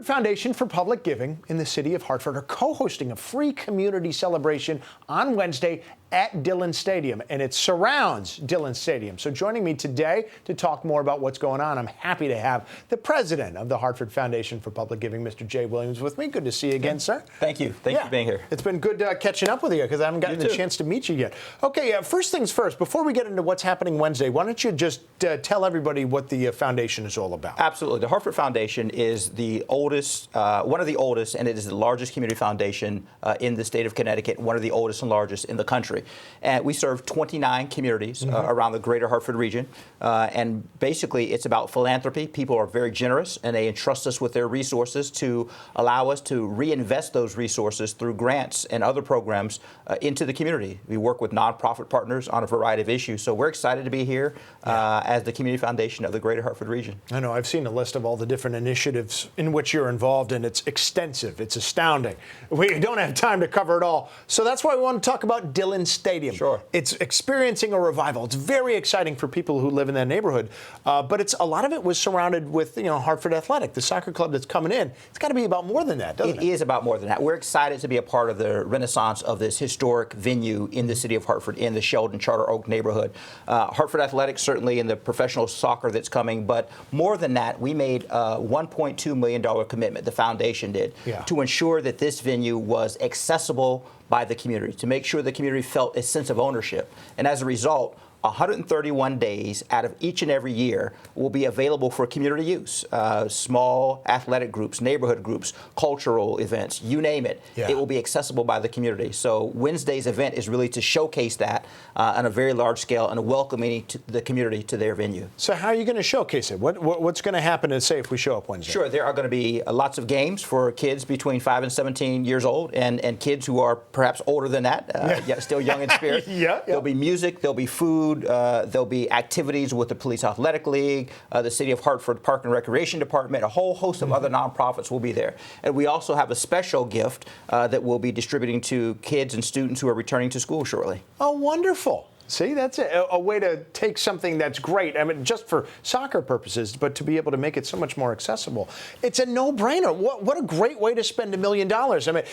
Foundation for Public Giving in the city of Hartford are co-hosting a free community celebration on Wednesday at Dillon Stadium, and it surrounds Dillon Stadium. So joining me today to talk more about what's going on, I'm happy to have the president of the Hartford Foundation for Public Giving, Mr. Jay Williams, with me. Good to see you again, sir. Thank you. Thank you for being here. It's been good catching up with you because I haven't gotten the chance to meet you yet. Okay, first things first, before we get into what's happening Wednesday, why don't you just tell everybody what the foundation is all about? Absolutely. The Hartford Foundation is the oldest, one of the oldest, and it is the largest community foundation in the state of Connecticut, one of the oldest and largest in the country. And we serve 29 communities around the greater Hartford region. And basically, it's about philanthropy. People are very generous, and they entrust us with their resources to allow us to reinvest those resources through grants and other programs into the community. We work with nonprofit partners on a variety of issues. So we're excited to be here as the community foundation of the greater Hartford region. I know. I've seen a list of all the different initiatives in which you're involved, and it's extensive. It's astounding. We don't have time to cover it all. So that's why we want to talk about Dillon Stadium. Sure. It's experiencing a revival. It's very exciting for people who live in that neighborhood, but a lot of it was surrounded with, Hartford Athletic, the soccer club that's coming in. It's got to be about more than that, doesn't it? It is about more than that. We're excited to be a part of the renaissance of this historic venue in the city of Hartford, in the Sheldon Charter Oak neighborhood. Hartford Athletics, certainly in the professional soccer that's coming, but more than that, we made a $1.2 million commitment, the foundation did, to ensure that this venue was accessible by the community, to make sure the community felt a sense of ownership. And as a result, 131 days out of each and every year will be available for community use. Small athletic groups, neighborhood groups, cultural events, you name it. It will be accessible by the community. So Wednesday's event is really to showcase that on a very large scale and welcoming to the community to their venue. So how are you going to showcase it? What's going to happen, say, if we show up Wednesday? Sure. There are going to be lots of games for kids between 5 and 17 years old and kids who are perhaps older than that, yet still young in spirit. There'll be music, there'll be food, there'll be activities with the Police Athletic League, the City of Hartford Park and Recreation Department, a whole host of other nonprofits will be there. And we also have a special gift that we'll be distributing to kids and students who are returning to school shortly. Oh, wonderful. See, that's a way to take something that's great, I mean, just for soccer purposes, but to be able to make it so much more accessible. It's a no-brainer. What a great way to spend $1 million. I mean,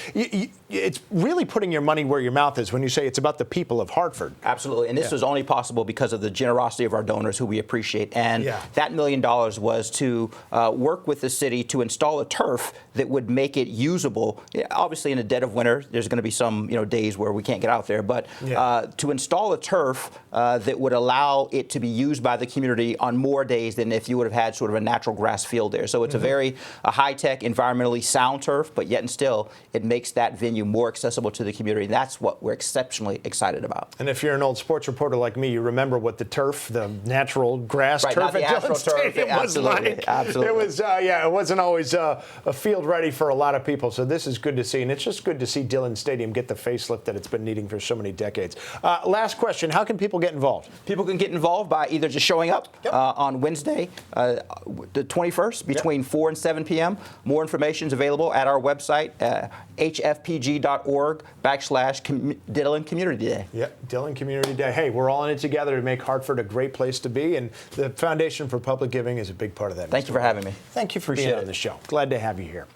it's really putting your money where your mouth is when you say it's about the people of Hartford. Absolutely. And this was only possible because of the generosity of our donors, who we appreciate. And that $1 million was to work with the city to install a turf that would make it usable. Obviously, in the dead of winter, there's going to be some days where we can't get out there. But to install a turf that would allow it to be used by the community on more days than if you would have had sort of a natural grass field there. So it's a very high-tech, environmentally sound turf, but yet and still, it makes that venue more accessible to the community. That's what we're exceptionally excited about. And if you're an old sports reporter like me, you remember what the turf, the natural grass turf at Dillon Stadium was like. Absolutely. It was, it wasn't always a field ready for a lot of people. So this is good to see, and it's just good to see Dillon Stadium get the facelift that it's been needing for so many decades. Last question. How can people get involved? People can get involved by either just showing up on Wednesday, the 21st, between 4 and 7 p.m. More information is available at our website, hfpg.org/Dillon Community Day. Yep, Dillon Community Day. Hey, we're all in it together to make Hartford a great place to be, and the Foundation for Public Giving is a big part of that. Thank you for having me. Thank you for being on the show. Glad to have you here.